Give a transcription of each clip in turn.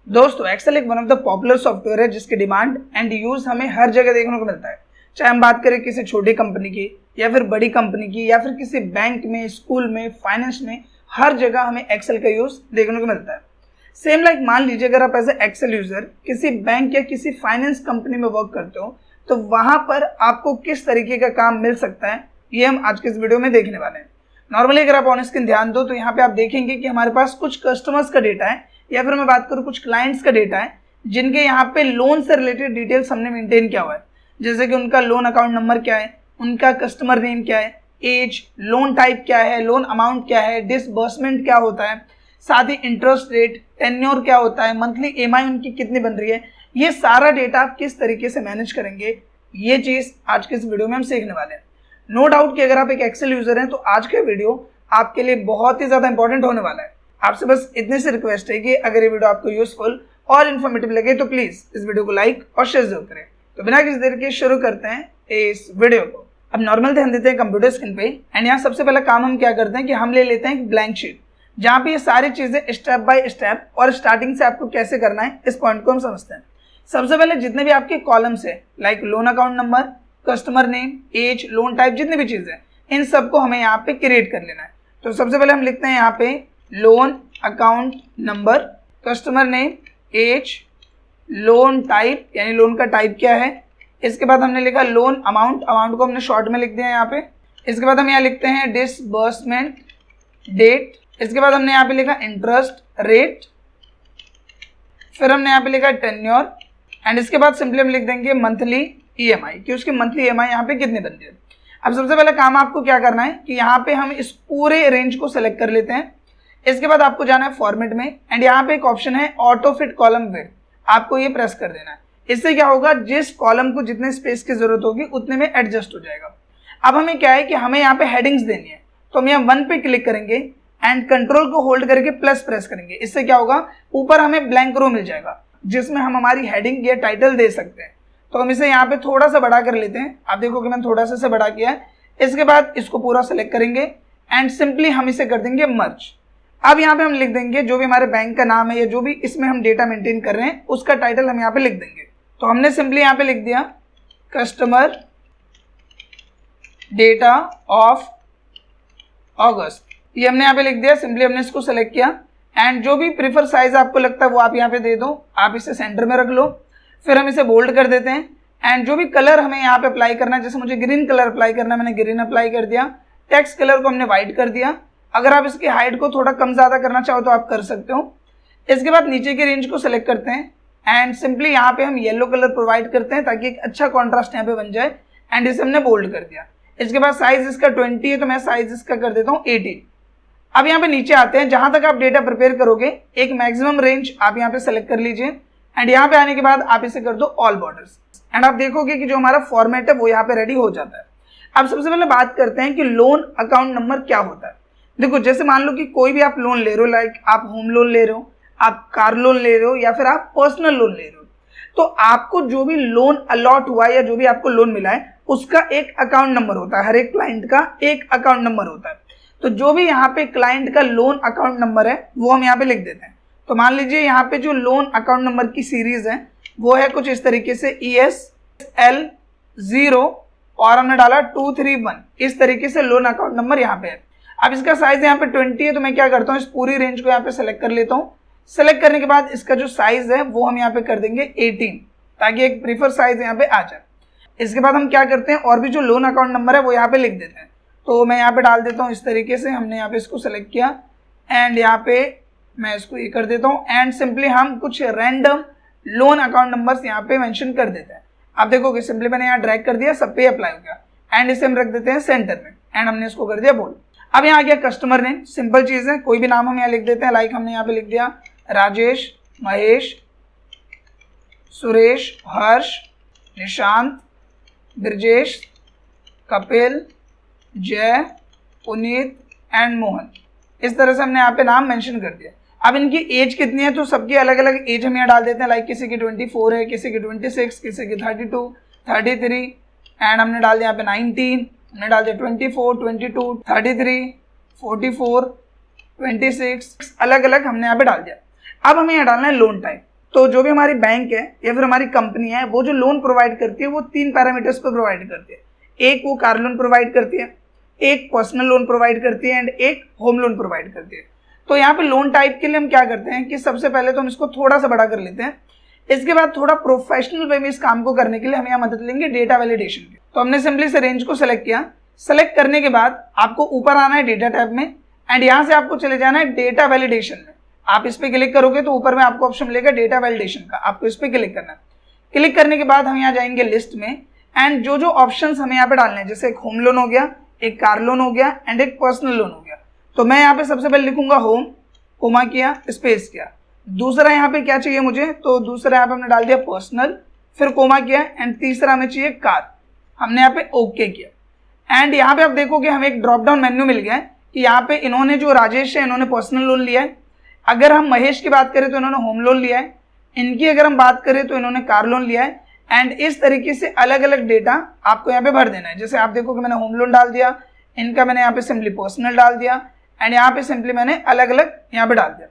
दोस्तों एक्सेल एक one of the popular software है जिसकी डिमांड एंड यूज हमें हर जगह देखने को मिलता है। चाहे हम बात करें किसी छोटी कंपनी की या फिर बड़ी कंपनी की या फिर किसी बैंक में, स्कूल में, फाइनेंस में, हर जगह हमें एक्सेल का यूज देखने को मिलता है। सेम लाइक मान लीजिए अगर आप एज ए एक्सेल यूजर किसी बैंक या किसी फाइनेंस कंपनी में वर्क करते हो तो वहां पर आपको किस तरीके का काम मिल सकता है ये हम आज के इस वीडियो में देखने वाले हैं। नॉर्मली अगर आप ऑन स्क्रीन ध्यान दो तो यहाँ पे आप देखेंगे कि हमारे पास कुछ कस्टमर्स का डेटा है या फिर मैं बात करूँ कुछ क्लाइंट्स का डेटा है जिनके यहाँ पे लोन से रिलेटेड डिटेल्स हमने मेंटेन किया हुआ है। जैसे कि उनका लोन अकाउंट नंबर क्या है, उनका कस्टमर नेम क्या है, एज, लोन टाइप क्या है, लोन अमाउंट क्या है, डिसबर्समेंट क्या होता है, साथ ही इंटरेस्ट रेट, टेन्योर क्या होता है, मंथली EMI उनकी कितनी बन रही है, ये सारा डेटा आप किस तरीके से मैनेज करेंगे ये चीज़ आज के इस वीडियो में हम सीखने वाले हैं। नो डाउट कि अगर आप एक एक्सेल यूजर हैं तो आज का वीडियो आपके लिए बहुत ही ज़्यादा इंपॉर्टेंट होने वाला है। आपसे बस इतने से रिक्वेस्ट है कि अगर ये वीडियो आपको यूजफुल और इन्फॉर्मेटिव लगे तो प्लीज़ इस वीडियो को लाइक और शेयर जरूर करें। तो बिना किसी देर के शुरू करते हैं इस वीडियो को। अब नॉर्मल ध्यान देते हैं कंप्यूटर स्क्रीन पे एंड यहाँ सबसे पहला काम हम क्या करते हैं कि हम ले लेते हैं एक ब्लैंक शीट जहाँ पे ये सारी चीज़ें स्टेप बाय स्टेप और स्टार्टिंग से आपको कैसे करना है इस पॉइंट को हम समझते हैं। सबसे पहले जितने भी आपके कॉलम्स है like loan account number, customer name, age, loan type, जितनी भी चीज़ें इन सबको हमें यहाँ पे क्रिएट कर लेना है। तो सबसे पहले हम लिखते हैं यहाँ पे loan account number, customer name, age, loan type यानी लोन का टाइप क्या है। इसके बाद हमने लिखा लोन अमाउंट, अमाउंट को हमने शॉर्ट में लिख दिया यहाँ पे। इसके बाद हम यहाँ लिखते हैं डिसबर्समेंट डेट। इसके बाद हमने यहाँ पे लिखा इंटरेस्ट रेट। फिर हमने यहाँ पे लिखा टेन्योर एंड इसके बाद सिंपली हम लिख देंगे मंथली EMI कि उसकी मंथली EMI यहाँ पे कितनी बन रही है। अब सबसे पहले काम आपको क्या करना है कि यहाँ पे हम इस पूरे रेंज को सेलेक्ट कर लेते हैं। इसके बाद आपको जाना है फॉर्मेट में एंड यहाँ पे एक ऑप्शन है ऑटो फिट कॉलम विड्थ, आपको ये प्रेस कर देना है। इससे क्या होगा, जिस कॉलम को जितने स्पेस की जरूरत होगी उतने में एडजस्ट हो जाएगा। अब हमें क्या है कि हमें यहाँ पे हेडिंग्स देनी है तो हम यहाँ 1 पे क्लिक करेंगे एंड कंट्रोल को होल्ड करके प्लस प्रेस करेंगे। इससे क्या होगा, ऊपर हमें ब्लैंक रो मिल जाएगा जिसमें हम हमारी हेडिंग या टाइटल दे सकते हैं। तो हम इसे यहाँ पे थोड़ा सा बड़ा कर लेते हैं। आप देखो कि मैंने थोड़ा सा बड़ा किया है। इसके बाद इसको पूरा सेलेक्ट करेंगे एंड सिंपली हम इसे कर देंगे मर्ज। अब यहाँ पे हम लिख देंगे जो भी हमारे बैंक का नाम है या जो भी इसमें हम डेटा मेंटेन कर रहे हैं उसका टाइटल हम यहाँ पे लिख देंगे। तो हमने सिंपली यहाँ पे लिख दिया कस्टमर डेटा ऑफ अगस्त, ये हमने यहाँ पे लिख दिया। सिंपली हमने इसको सेलेक्ट किया एंड जो भी प्रीफर साइज आपको लगता है वो आप यहाँ पे दे दो। आप इसे सेंटर में रख लो। फिर हम इसे बोल्ड कर देते हैं एंड जो भी कलर हमें यहाँ पे अप्लाई करना है, जैसे मुझे ग्रीन कलर अप्लाई करना है, मैंने ग्रीन अप्लाई कर दिया। टेक्स्ट कलर को हमने व्हाइट कर दिया। अगर आप इसकी हाइट को थोड़ा कम ज़्यादा करना चाहो तो आप कर सकते हो। इसके बाद नीचे की रेंज को सेलेक्ट करते हैं एंड सिंपली यहाँ पे हम येलो कलर प्रोवाइड करते हैं ताकि एक अच्छा कॉन्ट्रास्ट यहाँ पे बन जाए एंड इसे हमने बोल्ड कर दिया। इसके बाद साइज इसका 20 है तो मैं साइज इसका कर देता हूँ 18। अब यहाँ पे नीचे आते हैं, जहां तक आप डेटा प्रिपेयर करोगे एक मैक्सिमम रेंज आप यहाँ पे सेलेक्ट कर लीजिए एंड यहाँ पे आने के बाद आप इसे कर दो ऑल बॉर्डर्स एंड आप देखोगे कि जो हमारा फॉर्मेट है वो यहाँ पे रेडी हो जाता है। अब सबसे पहले बात करते हैं कि लोन अकाउंट नंबर क्या होता है। देखो जैसे मान लो कि कोई भी आप लोन ले रहे हो, लाइक आप होम लोन ले रहे हो, आप कार लोन ले रहे हो या फिर आप पर्सनल लोन ले रहे हो, तो आपको जो भी लोन अलॉट हुआ है या जो भी आपको लोन मिला है उसका एक अकाउंट नंबर होता है। हर एक क्लाइंट का एक अकाउंट नंबर होता है। तो जो भी यहाँ पे क्लाइंट का लोन अकाउंट नंबर है वो हम यहाँ पे लिख देते हैं। तो मान लीजिए यहाँ पे जो लोन अकाउंट नंबर की सीरीज है वो है कुछ इस तरीके से ESL0 और हमने डाला 231, इस तरीके से लोन अकाउंट नंबर यहाँ पे है। अब इसका साइज यहाँ पे 20 है तो मैं क्या करता हूँ, इस पूरी रेंज को यहाँ पे सेलेक्ट कर लेता हूँ। सेलेक्ट करने के बाद इसका जो साइज है वो हम यहाँ पे कर देंगे 18 ताकि एक प्रीफर साइज यहाँ पे आ जाए। इसके बाद हम क्या करते हैं, और भी जो लोन अकाउंट नंबर है वो यहाँ पे लिख देते हैं। तो मैं यहाँ पे डाल देता हूँ इस तरीके से, हमने यहाँ पे इसको सेलेक्ट किया एंड यहाँ पे मैं इसको ये कर देता हूँ एंड सिंपली हम कुछ रैंडम लोन अकाउंट नंबर्स यहाँ पे मेंशन कर देते हैं। आप देखोगे सिंपली मैंने यहाँ ड्रैग कर दिया, सब पे अप्लाई हो गया एंड इसे हम रख देते हैं सेंटर में एंड हमने इसको कर दिया बोल्ड। अब यहाँ आ गया कस्टमर नेम, सिंपल चीज़ है, कोई भी नाम हम यहाँ लिख देते हैं। लाइक हमने यहाँ पे लिख दिया राजेश, महेश, सुरेश, हर्ष, निशांत, ब्रजेश, कपिल, जय, पुनीत एंड मोहन, इस तरह से हमने यहाँ पे नाम मेंशन कर दिया। अब इनकी एज कितनी है तो सबकी अलग अलग एज हम यहाँ डाल देते हैं। लाइक किसी की 24 है, किसी की 26, किसी की 32, 33 एंड हमने डाल दिया यहाँ पे 19, हमने डाल दिया 24, 22, 33, 44, 26, अलग अलग हमने यहाँ पे डाल दिया। अब हमें यहाँ डालना है लोन टाइप। तो जो भी हमारी बैंक है या फिर हमारी कंपनी है, वो जो लोन प्रोवाइड करती है वो 3 पैरामीटर्स पर प्रोवाइड करती है। एक वो कार लोन प्रोवाइड करती है, एक पर्सनल लोन प्रोवाइड करती है एंड एक होम लोन प्रोवाइड करती है। तो यहाँ पे लोन टाइप के लिए हम क्या करते हैं कि सबसे पहले तो हम इसको थोड़ा सा बड़ा कर लेते हैं, इसके बाद थोड़ा प्रोफेशनल वे में इस काम को करने के लिए हम यहाँ मदद लेंगे डेटा वैलिडेशन की। तो हमने सिंपली से रेंज को सेलेक्ट किया। सेलेक्ट करने के बाद आपको ऊपर आना है डेटा टैब में एंड यहाँ से आपको चले जाना है डेटा वैलिडेशन में। आप इस पर क्लिक करोगे तो ऊपर में आपको ऑप्शन मिलेगा डेटा वैलिडेशन का, आपको इस पर क्लिक करना है। क्लिक करने के बाद हम यहाँ जाएंगे लिस्ट में एंड जो जो ऑप्शंस हमें यहाँ पे डालने हैं, जैसे एक होम लोन हो गया, एक कार लोन हो गया एंड एक पर्सनल लोन हो गया। तो मैं यहाँ पे सबसे पहले लिखूंगा होम, कोमा किया, स्पेस किया। दूसरा यहाँ पे क्या चाहिए मुझे, तो दूसरा यहाँ पे हमने डाल दिया पर्सनल, फिर कोमा किया एंड तीसरा हमें चाहिए कार, हमने यहाँ पे ओके किया। एंड यहाँ पे आप देखोगे हमें एक ड्रॉप डाउन मेन्यू मिल गया है कि यहाँ पे इन्होंने जो राजेश है इन्होंने पर्सनल लोन लिया है, अगर हम महेश की बात करें तो इन्होंने होम लोन लिया है, इनकी अगर हम बात करें तो इन्होंने कार लोन लिया है। एंड इस तरीके से अलग अलग डेटा आपको यहाँ पे भर देना है। जैसे आप देखो कि मैंने होम लोन डाल दिया, इनका मैंने यहाँ पे सिंपली पर्सनल डाल दिया एंड यहाँ पे सिंपली मैंने अलग अलग यहाँ पे डाल दिया।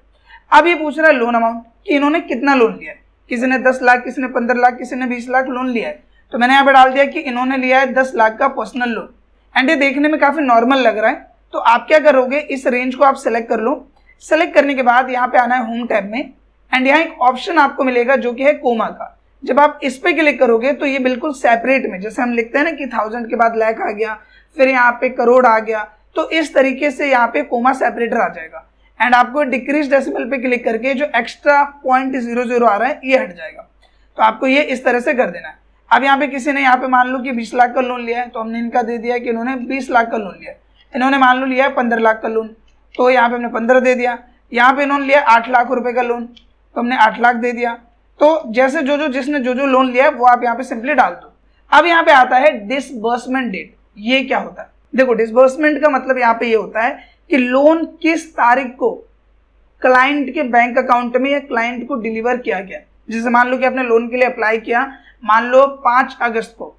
अब ये पूछ रहा है लोन अमाउंट कि इन्होंने कितना लोन लिया है, किसी ने 10 लाख, किसी ने 15 लाख, किसी ने 20 लाख लोन लिया है। तो मैंने यहाँ पे डाल दिया कि इन्होंने लिया है 10 लाख का पर्सनल लोन एंड ये देखने में काफी नॉर्मल लग रहा है। तो आप क्या करोगे, इस रेंज को आप सेलेक्ट कर लो। सेलेक्ट करने के बाद यहाँ पे आना है होम टैब में एंड यहाँ एक ऑप्शन आपको मिलेगा जो कि है कोमा का। जब आप इस पे क्लिक करोगे तो ये बिल्कुल सेपरेट में, जैसे हम लिखते हैं ना कि 1000 के बाद लाख आ गया, फिर यहाँ पे करोड़ आ गया, तो इस तरीके से यहाँ पे कोमा सेपरेटर आ जाएगा एंड आपको डिक्रीज डेसिमल पे क्लिक करके जो एक्स्ट्रा 0.00 आ रहा है ये हट जाएगा। तो आपको ये इस तरह से कर देना है। अब यहाँ पे किसी ने यहाँ पे मान लो कि 20 लाख का लोन लिया है, तो हमने इनका दे दिया कि इन्होंने 20 लाख का लोन लिया है। इन्होंने मान लो लिया है 15 लाख का लोन, तो यहाँ पे हमने 15 दे दिया। यहाँ पे इन्होंने लिया 8 लाख रुपए का लोन, तो हमने 8 लाख दे दिया। तो जैसे जिसने जो लोन लिया है वो आप यहाँ पे सिंपली डाल दो। अब यहाँ पे आता है डिसबर्समेंट डेट। ये क्या होता है, देखो डिसबर्समेंट का मतलब यहाँ पे ये होता है कि लोन किस तारीख को क्लाइंट के बैंक अकाउंट में या क्लाइंट को डिलीवर किया गया। जैसे मान लो कि आपने लोन के लिए अप्लाई किया, मान लो 5 अगस्त को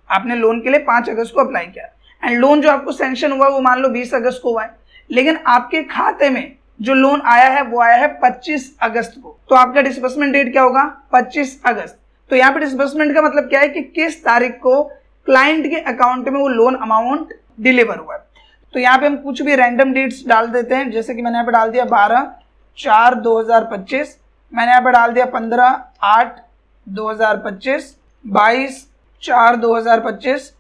आपने लोन के लिए 5 अगस्त को अप्लाई किया एंड लोन जो आपको सैंक्शन हुआ वो मान लो 20 अगस्त को हुआ है, लेकिन आपके खाते में जो लोन आया है वो आया है 25 अगस्त को। तो आपका डिसबर्समेंट डेट क्या होगा, 25 अगस्त। तो यहाँ पे डिसबर्समेंट का मतलब क्या है कि किस तारीख को क्लाइंट के अकाउंट में वो लोन अमाउंट डिलीवर हुआ है। तो यहाँ पे हम कुछ भी रैंडम डेट्स डाल देते हैं, जैसे कि मैंने यहाँ पे डाल दिया 12/4/2025, मैंने यहाँ पे डाल दिया 15/8/2025, 22/4/2025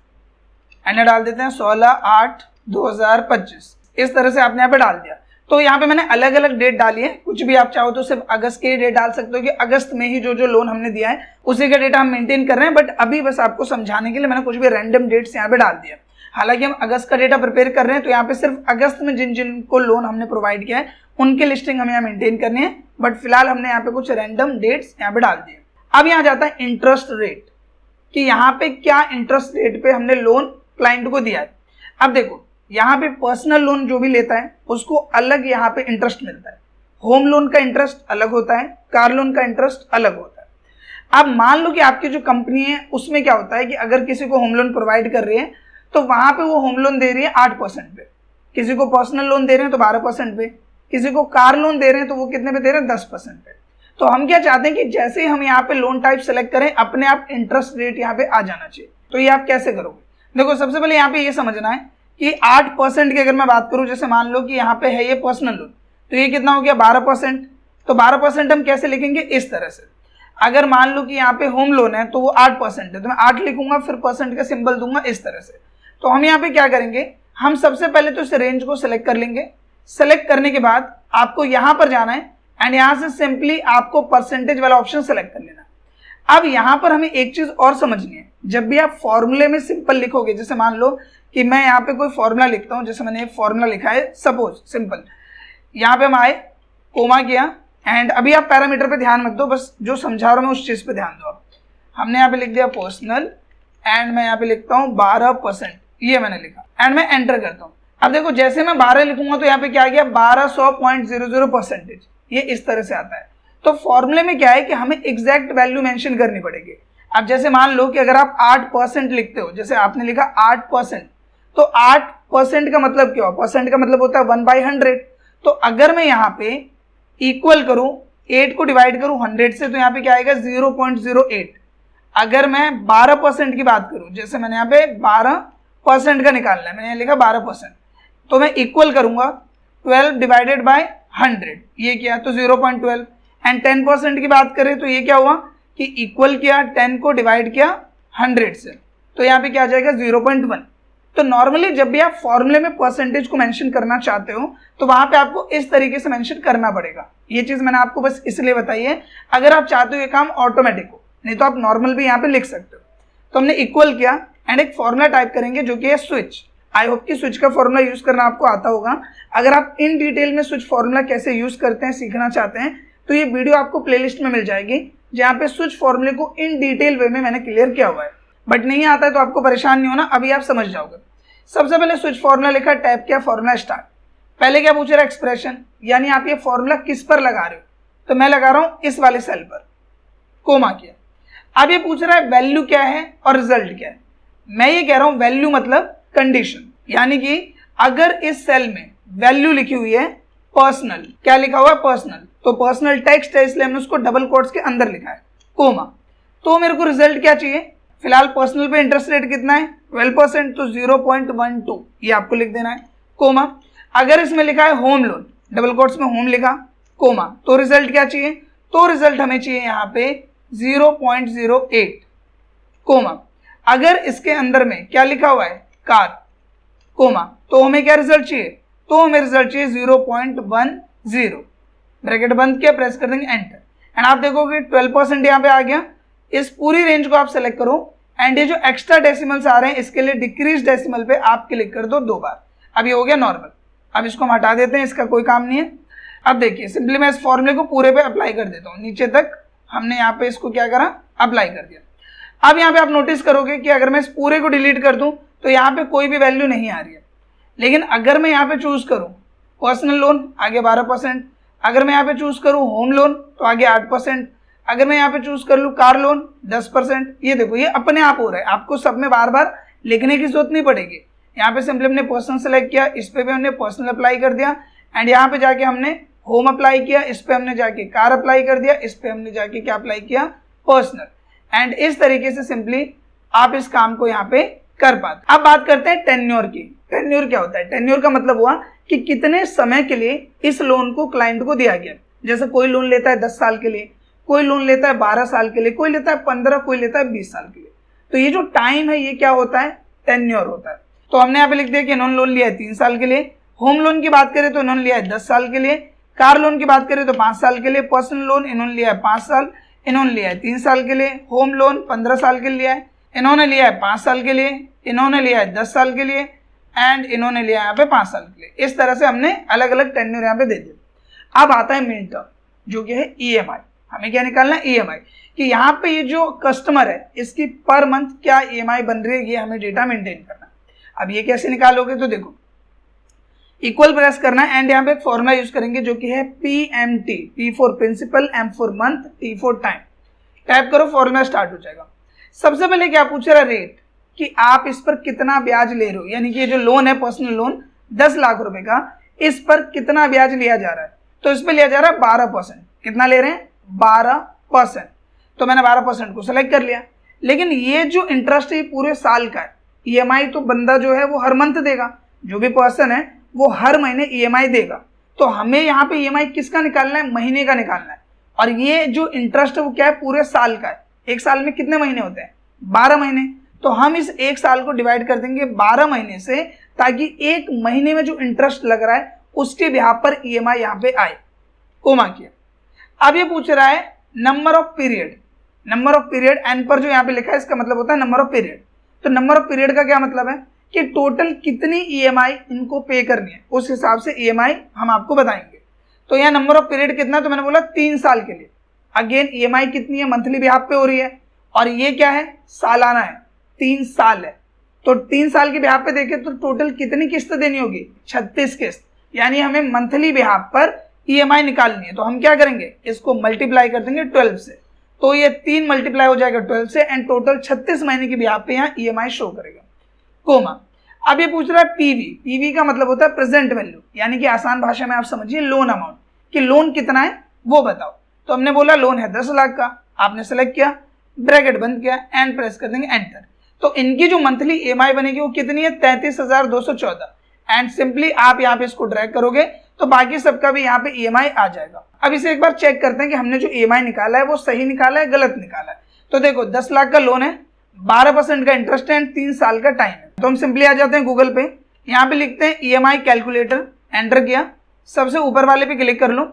एंड डाल देते हैं 16/8/2025। इस तरह से आपने यहाँ पे डाल दिया। तो यहाँ पे मैंने अलग अलग डेट डाली है, कुछ भी आप चाहो तो सिर्फ अगस्त के डेट डाल सकते हो कि अगस्त में ही जो लोन हमने दिया है उसी का डेटा हम मेंटेन कर रहे हैं। बट अभी बस आपको समझाने के लिए मैंने कुछ भी रैंडम डेट्स यहाँ पे डाल दिया। हालांकि हम अगस्त का डेटा प्रिपेयर कर रहे हैं, तो यहाँ पे सिर्फ अगस्त में जिन को लोन हमने प्रोवाइड किया है उनकी लिस्टिंग हमें यहाँ मेंटेन करनी है। बट फिलहाल हमने यहाँ पे कुछ रैंडम डेट्स यहाँ पे डाल दिए। अब यहाँ जाता है इंटरेस्ट रेट कि यहाँ पे क्या इंटरेस्ट रेट पे हमने लोन क्लाइंट को दिया है। अब देखो यहाँ पे पर्सनल लोन जो भी लेता है उसको अलग यहाँ पे इंटरेस्ट मिलता है, होम लोन का इंटरेस्ट अलग होता है, कार लोन का इंटरेस्ट अलग होता है। अब मान लो कि आपकी जो कंपनी है उसमें क्या होता है कि अगर किसी को होम लोन प्रोवाइड कर रही है तो वहां पे वो होम लोन दे रही है 8% पे, किसी को पर्सनल लोन दे रहे हैं तो 12% पे, किसी को कार लोन दे रहे हैं तो वो कितने पे दे रहे हैं, 10% पे। तो हम क्या चाहते हैं कि जैसे ही हम यहाँ पे लोन टाइप सेलेक्ट करें अपने आप इंटरेस्ट रेट यहाँ पे आ जाना चाहिए। तो ये आप कैसे करोगे, देखो सबसे पहले यहाँ पे ये समझना है कि 8% की अगर मैं बात करूं, जैसे मान लो कि यहाँ पे है ये पर्सनल लोन, तो ये कितना हो गया 12%। तो 12% हम कैसे लिखेंगे, इस तरह से। अगर मान लो कि यहाँ पे होम लोन है तो वो 8% है, तो मैं 8 लिखूंगा फिर परसेंट का सिंबल दूंगा इस तरह से। तो हम यहाँ पे क्या करेंगे, हम सबसे पहले तो इस रेंज को सिलेक्ट कर लेंगे। सेलेक्ट करने के बाद आपको यहाँ पर जाना है एंड यहाँ से सिंपली आपको परसेंटेज वाला ऑप्शन सेलेक्ट कर लेना। अब यहाँ पर हमें एक चीज और समझनी है, जब भी आप फॉर्मूले में सिंपल लिखोगे, जैसे मान लो कि मैं यहाँ पे कोई फॉर्मूला लिखता हूँ, जैसे मैंने एक फॉर्मूला लिखा है सपोज सिंपल, यहाँ पे हम आए, कोमा किया एंड अभी आप पैरामीटर पे ध्यान मत दो, बस जो समझा रहा हूँ मैं उस चीज पे ध्यान दो। आप हमने यहाँ पे लिख दिया पर्सनल एंड मैं यहाँ पे लिखता हूँ 12%, ये मैंने लिखा एंड मैं एंटर करता हूँ। अब देखो जैसे मैं 12 लिखूंगा तो यहाँ पे क्या आ गया 1200.00%, ये इस तरह से आता है। तो फॉर्मूले में क्या है कि हमें एग्जैक्ट वैल्यू मेंशन करनी पड़ेगी। अब जैसे मान लो कि अगर आप 8% लिखते हो, जैसे आपने लिखा 8%, तो 8% का मतलब क्या हो, परसेंट का मतलब होता है 1/100। तो अगर मैं यहाँ पे इक्वल करूं 8 को डिवाइड करूं 100 से तो यहाँ पे क्या आएगा 0.08। अगर मैं 12% की बात करूं, जैसे मैंने यहाँ पे 12% का निकालना है, मैंने यहाँ लिखा 12%, तो मैं इक्वल करूंगा 12 डिवाइडेड बाय 100, ये क्या तो 0.12। एंड 10% की बात करें तो ये क्या हुआ कि इक्वल किया 10 को डिवाइड किया 100 से, तो यहाँ पे क्या आ जाएगा 0.1। तो नॉर्मली जब भी आप फॉर्मूले में परसेंटेज को मेंशन करना चाहते हो तो वहां पे आपको इस तरीके से मेंशन करना पड़ेगा। ये चीज मैंने आपको बस इसलिए बताई है अगर आप चाहते हो ये काम ऑटोमेटिक हो, नहीं तो आप नॉर्मल भी यहाँ पे लिख सकते हो। तो हमने इक्वल किया एंड एक फॉर्मूला टाइप करेंगे जो कि है स्विच। आई होप कि स्विच का फॉर्मूला यूज करना आपको आता होगा। अगर आप इन डिटेल में स्विच फॉर्मूला कैसे यूज करते हैं सीखना चाहते हैं तो ये वीडियो आपको प्लेलिस्ट में मिल जाएगी, जहाँ पे स्विच फॉर्मूले को इन डिटेल वे में मैंने क्लियर किया हुआ है। बट नहीं आता है तो आपको परेशान नहीं होना, अभी आप समझ जाओगे। सबसे पहले स्विच फॉर्मूला लिखा, टैप किया, फॉर्मूला स्टार्ट। पहले क्या पूछ रहा है एक्सप्रेशन, यानी आप ये फॉर्मूला किस पर लगा रहे हो, तो मैं लगा रहा हूं इस वाले सेल पर, कोमा किया। अब ये पूछ रहा है वैल्यू क्या है और रिजल्ट क्या है। मैं ये कह रहा हूं वैल्यू मतलब कंडीशन, यानी कि अगर इस सेल में वैल्यू लिखी हुई है पर्सनल, क्या लिखा हुआ है पर्सनल, तो पर्सनल टेक्स्ट है इसलिए हमने उसको डबल कोट्स के अंदर लिखा है कोमा। तो मेरे को रिजल्ट क्या चाहिए, फिलहाल पर्सनल पे इंटरेस्ट रेट कितना है 12%, तो 0.12 ये आपको लिख देना है कोमा। अगर इसमें लिखा है होम लोन, डबल कोट्स में होम लिखा कोमा, तो रिजल्ट क्या चाहिए, तो रिजल्ट हमें चाहिए यहाँ पे 0.08 कोमा। अगर इसके अंदर में क्या लिखा हुआ है कार कोमा, तो हमें क्या रिजल्ट चाहिए, तो हमें रिजल्ट चाहिए 0.10। ब्रैकेट बंद किया, प्रेस कर देंगे एंटर, एंड आप देखोगे 12% यहाँ पे आ गया। इस पूरी रेंज को आप सेलेक्ट करो एंड ये जो एक्स्ट्रा डेसिमल्स आ रहे हैं इसके लिए डिक्रीज डेसिमल पे आप क्लिक कर दो 2 बार। अब ये हो गया नॉर्मल। अब इसको हम हटा देते हैं, इसका कोई काम नहीं है। अब देखिए सिंपली मैं इस फॉर्मूले को पूरे पे अप्लाई कर देता हूँ, नीचे तक हमने यहाँ पे इसको क्या करा अप्लाई कर दिया। अब यहाँ पे आप नोटिस करोगे कि अगर मैं इस पूरे को डिलीट कर दूं तो यहाँ पे कोई भी वैल्यू नहीं आ रही है। लेकिन अगर मैं यहाँ पे चूज करूँ पर्सनल लोन आगे 12%, अगर मैं यहाँ पे चूज करूँ होम लोन तो आगे 8%, अगर मैं यहाँ पे चूज कर लूँ कार लोन 10%, ये देखो ये अपने आप हो रहा है, आपको सब में बार बार लिखने की जरूरत नहीं पड़ेगी। यहाँ पे सिंपली हमने पर्सनल सेलेक्ट किया, इस पे भी हमने पर्सनल अप्लाई कर दिया, एंड यहाँ पे जाके हमने होम अप्लाई किया, इस पे हमने जाके कार अप्लाई कर दिया, इस पे हमने जाके क्या अप्लाई किया पर्सनल। एंड इस तरीके से सिंपली आप इस काम को यहाँ पे कर पाते। अब बात करते हैं टेन्योर की। टेन्योर क्या होता है, टेन्योर का मतलब हुआ कि कितने समय के लिए इस लोन को क्लाइंट को दिया गया। जैसे कोई लोन लेता है 10 साल के लिए, कोई लोन लेता है 12 साल के लिए, कोई लेता है 15, कोई लेता है 20 साल के लिए। तो ये जो टाइम है ये क्या होता है टेन्योर होता है। तो हमने यहाँ पे लिख दिया कि इन्होंने लोन लिया है 3 साल के लिए, होम लोन की बात करें तो इन्होंने लिया है 10 साल के लिए, कार लोन की बात करें तो 5 साल के लिए, पर्सनल लोन इन्होंने लिया है 5 साल, इन्होंने लिया है 3 साल के लिए, होम लोन 15 साल के लिए लिया है, इन्होंने लिया है 5 साल के लिए, इन्होंने लिया है 10 साल के लिए, एंड इन्होंने लिया यहाँ पे 5 साल के लिए। इस तरह से हमने अलग अलग टेन्योर यहाँ पे दे दिया। अब आता है मेन टर्म जो कि है ईएमआई। हमें क्या निकालना है ईएमआई, कि यहाँ पे ये जो कस्टमर है इसकी पर मंथ क्या ईएमआई बन रही है, ये हमें डेटा मेंटेन करना है। अब ये कैसे निकालोगे, तो देखो इक्वल प्रेस करना है एंड यहाँ पे एक फॉर्मूला यूज करेंगे जो कि है PMT, P for principal, M for month, T for time. Type करो, फॉर्मूला स्टार्ट हो जाएगा। सबसे पहले क्या पूछ रहा है रेट, कि आप इस पर कितना ब्याज ले रहे हो, यानी कि ये जो लोन है पर्सनल लोन 10 लाख रुपए का, इस पर कितना ब्याज लिया जा रहा है, तो इस पर लिया जा रहा है 12%। कितना ले रहे हैं 12%, तो मैंने 12% को सेलेक्ट कर लिया। लेकिन ये जो इंटरेस्ट है पूरे साल का है, ईएमआई तो बंदा जो है वो हर मंथ देगा, जो भी पर्सन है वो हर महीने ईएमआई देगा। तो हमें यहाँ पे ईएमआई किसका निकालना है, महीने का निकालना है। और ये जो इंटरेस्ट है वो क्या है पूरे साल का है। एक साल में कितने महीने होते हैं 12 महीने, तो हम इस एक साल को डिवाइड कर देंगे 12 महीने से, ताकि एक महीने में जो इंटरेस्ट लग रहा है उसके बिहाफ पर ईएमआई यहाँ पे आए। कोमा किया। अब ये पूछ रहा है number of period. Number of period N पर जो यहाँ पे लिखा है इसका मतलब होता है नंबर ऑफ पीरियड। तो नंबर ऑफ पीरियड का क्या मतलब है कि टोटल कितनी ईएमआई इनको पे करनी है, उस हिसाब से ईएमआई हम आपको बताएंगे। तो यहाँ नंबर ऑफ पीरियड कितना, तो मैंने बोला 3 साल के लिए। अगेन ईएमआई कितनी है, मंथली बिहाफ पे हो रही है, और ये क्या है सालाना है, 3 साल है। तो 3 साल के बिहाफ पे देखें तो टोटल कितनी किस्त देनी होगी, 36 किस्त। यानी हमें मंथली बिहाफ पर ईएमआई निकालनी है। तो हम क्या करेंगे, इसको मल्टीप्लाई कर देंगे 12 से, तो ये 3 मल्टीप्लाई हो जाएगा 12 से, एंड टोटल 36 महीने के बिहाफ पे यहाँ ईएमआई शो करेगा। कोमा। अब ये पूछ रहा है पीवी। पीवी का मतलब होता है प्रेजेंट वैल्यू, यानी कि आसान भाषा में आप समझिए लोन अमाउंट, कि लोन कितना है वो बताओ। तो हमने बोला लोन है 10 लाख का, आपने सेलेक्ट किया, ब्रैकेट बंद किया एंड प्रेस कर देंगे एंटर। तो इनकी जो मंथली ईएमआई बनेगी वो कितनी है, 33,214। एंड सिंपली आप यहाँ पे इसको ड्रैग करोगे तो बाकी सबका भी यहाँ पे ईएमआई आ जाएगा। अब इसे एक बार चेक करते हैं कि हमने जो ईएमआई निकाला है वो सही निकाला है गलत निकाला है। तो देखो 10 लाख का लोन है, 12% का इंटरेस्ट है एंड 3 साल का टाइम है। तो हम सिंपली आ जाते हैं गूगल पे, यहाँ पे लिखते हैं ईएमआई कैलकुलेटर, एंटर किया, सबसे ऊपर वाले पे क्लिक कर लो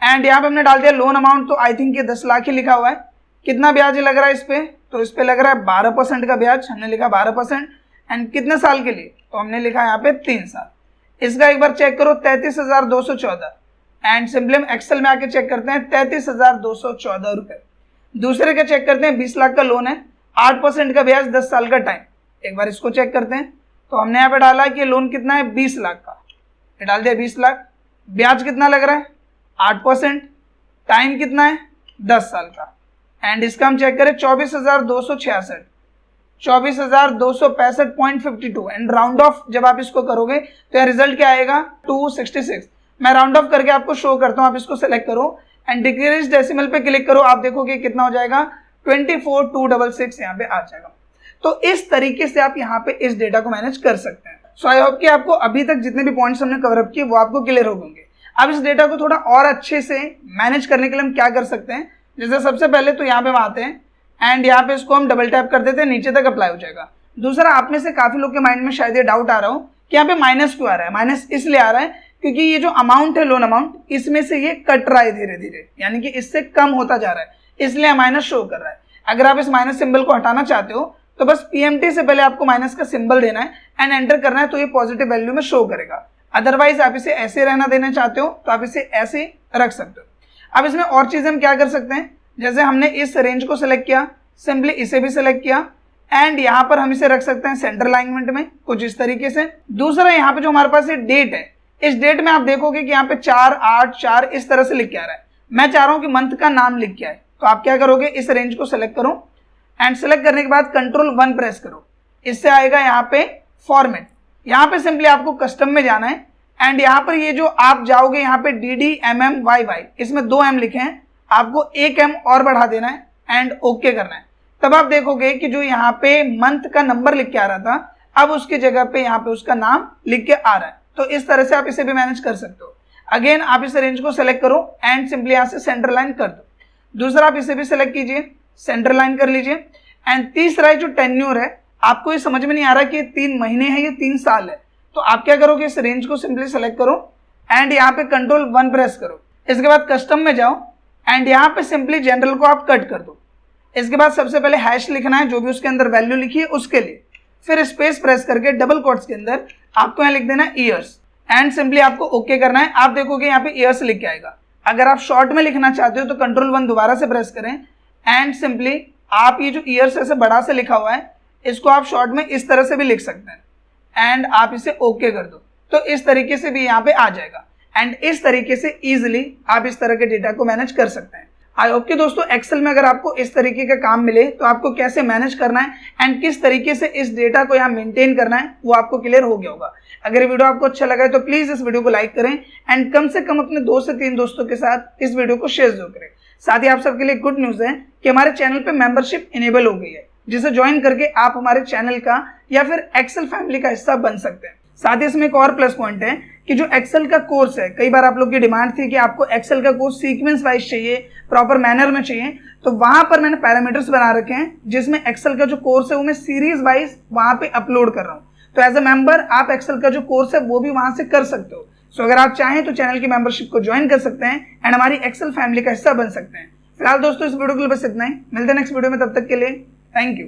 एंड यहाँ पे हमने डाल दिया लोन अमाउंट, तो आई थिंक ये 10 लाख ही लिखा हुआ है। कितना ब्याज लग रहा है इस पे, तो इस पे लग रहा है 12% का ब्याज, हमने लिखा 12% एंड कितने साल के लिए, तो हमने लिखा यहाँ पे 3 साल। इसका एक बार चेक करो 33,214 एंड सिंपली हम एक्सेल में आके चेक करते हैं 33,214 रुपए। दूसरे का चेक करते हैं 20 लाख का लोन है, 8% का ब्याज, 10 साल का टाइम। एक बार इसको चेक करते हैं, तो हमने यहाँ पे डाला कि लोन कितना है 20 लाख का, ये डाल दिया 20 लाख, ब्याज कितना लग रहा है 8%, टाइम कितना है 10 साल का एंड इसका हम चेक करें 24,266, 24,265.52 एंड राउंड ऑफ जब आप इसको करोगे तो यह रिजल्ट क्या आएगा 266। मैं राउंड ऑफ करके आपको शो करता हूं, आप इसको सेलेक्ट करो एंड डिक्रीज डेसिमल पे क्लिक करो, आप देखोगे कितना हो जाएगा 24,266 यहाँ पे आ जाएगा। तो इस तरीके से आप यहाँ पे इस डेटा को मैनेज कर सकते हैं। सो आई होप कि आपको अभी तक जितने भी पॉइंट्स हमने कवर अप किए वो आपको क्लियर हो होंगे। अब इस डेटा को थोड़ा और अच्छे से मैनेज करने के लिए हम क्या कर सकते हैं, जैसे सबसे पहले तो यहाँ पे हम आते हैं एंड यहाँ पे इसको हम डबल टैप कर देते हैं, नीचे तक अप्लाई हो जाएगा। दूसरा, आप में से काफी लोग के माइंड में शायद ये डाउट आ रहा हो कि यहाँ पे माइनस क्यों आ रहा है। माइनस इसलिए आ रहा है क्योंकि ये जो अमाउंट है लोन अमाउंट, इसमें से ये कट रहा है धीरे धीरे, यानी कि इससे कम होता जा रहा है, इसलिए माइनस शो कर रहा है। अगर आप इस माइनस सिंबल को हटाना चाहते हो तो बस पीएमटी से पहले आपको माइनस का सिंबल देना है एंड एंटर करना है, तो ये पॉजिटिव वैल्यू में शो करेगा। अदरवाइज आप इसे ऐसे रहना देना चाहते हो तो आप इसे ऐसे रख सकते हो। अब इसमें और चीजें हम क्या कर सकते हैं, जैसे हमने इस रेंज को सिलेक्ट किया, सिंपली इसे भी सिलेक्ट किया एंड यहाँ पर हम इसे रख सकते हैं सेंटर अलाइनमेंट में कुछ इस तरीके से। दूसरा, यहाँ पे जो हमारे पास ये डेट है, इस डेट में आप देखोगे कि यहाँ पे 4/8/4 इस तरह से लिख के आ रहा है। मैं चाह रहा हूँ कि मंथ का नाम लिख के आए, तो आप क्या करोगे, इस रेंज को सिलेक्ट करो एंड सेलेक्ट करने के बाद Ctrl+1 प्रेस करो, इससे आएगा यहाँ पे फॉर्मेट। यहाँ पे सिंपली आपको कस्टम में जाना है एंड यहाँ पर ये जो आप जाओगे यहाँ पे DDMMYY, इसमें 2 M लिखे हैं, आपको 1 M और बढ़ा देना है एंड ओके करना है। तब आप देखोगे कि जो यहाँ पे मंथ का नंबर लिख के आ रहा था, अब उसकी जगह पे यहाँ पे उसका नाम लिख के आ रहा है। तो इस तरह से आप इसे भी मैनेज कर सकते हो। अगेन आप इस रेंज को सेलेक्ट करो एंड सिंपली यहाँ से सेंटर लाइन कर दो। दूसरा, आप इसे भी सेलेक्ट कीजिए, सेंटर लाइन कर लीजिए एंड तीसरा जो टेन्योर है, आपको ये समझ में नहीं आ रहा कि ये 3 महीने है, ये 3 साल है, तो आप क्या करोगे, इस रेंज को सिंपली सेलेक्ट करो एंड यहाँ पे Ctrl+1 प्रेस करो। इसके बाद कस्टम में जाओ एंड यहाँ पे सिंपली जनरल को आप कट कर दो। इसके बाद सबसे पहले हैश लिखना है, जो भी उसके अंदर वैल्यू लिखी है उसके लिए, फिर स्पेस प्रेस करके डबल कोट्स के अंदर आपको यहाँ लिख देना है ईयर्स एंड सिंपली आपको ओके करना है। आप देखोगे यहाँ पे ईयर्स लिख के आएगा। अगर आप शॉर्ट में लिखना चाहते हो तो Ctrl+1 दोबारा से प्रेस करें एंड सिंपली आप ये जो ईयर्स ऐसे बड़ा से लिखा हुआ है, इसको आप शॉर्ट में इस तरह से भी लिख सकते हैं एंड आप इसे ओके कर दो, तो इस तरीके से भी यहाँ पे आ जाएगा एंड इस तरीके से इजीली आप इस तरह के डेटा को मैनेज कर सकते हैं। आई होप कि दोस्तों एक्सेल में अगर आपको इस तरीके का काम मिले तो आपको कैसे मैनेज करना है एंड किस तरीके से इस डेटा को यहाँ मेंटेन करना है वो आपको क्लियर हो गया होगा। अगर ये वीडियो आपको अच्छा लगा है तो प्लीज इस वीडियो को लाइक करें एंड कम से कम अपने 2 से 3 दोस्तों के साथ इस वीडियो को शेयर जरूर करें। साथ ही आप सबके लिए गुड न्यूज है कि हमारे चैनल पे मेंबरशिप इनेबल हो गई है, जिसे ज्वाइन करके आप हमारे चैनल का या फिर एक्सेल फैमिली का हिस्सा बन सकते हैं। साथ ही इसमें एक और प्लस पॉइंट है कि जो एक्सेल का कोर्स है, कई बार आप लोग की डिमांड थी कि आपको एक्सेल का कोर्स सीक्वेंस वाइज चाहिए, प्रॉपर मैनर में चाहिए, तो वहां पर मैंने पैरामीटर्स बना रखे हैं जिसमें एक्सेल का जो कोर्स है वो मैं सीरीज वाइज वहां पे अपलोड कर रहा हूँ। तो एज अ मेंबर आप एक्सेल का जो कोर्स है वो भी वहां से कर सकते हो। सो अगर आप चाहें तो चैनल की मेंबरशिप को ज्वाइन कर सकते हैं एंड हमारी एक्सेल फैमिली का हिस्सा बन सकते हैं। फिलहाल दोस्तों इस वीडियो के लिए बस इतना ही, मिलते हैं नेक्स्ट वीडियो में, तब तक के लिए थैंक यू।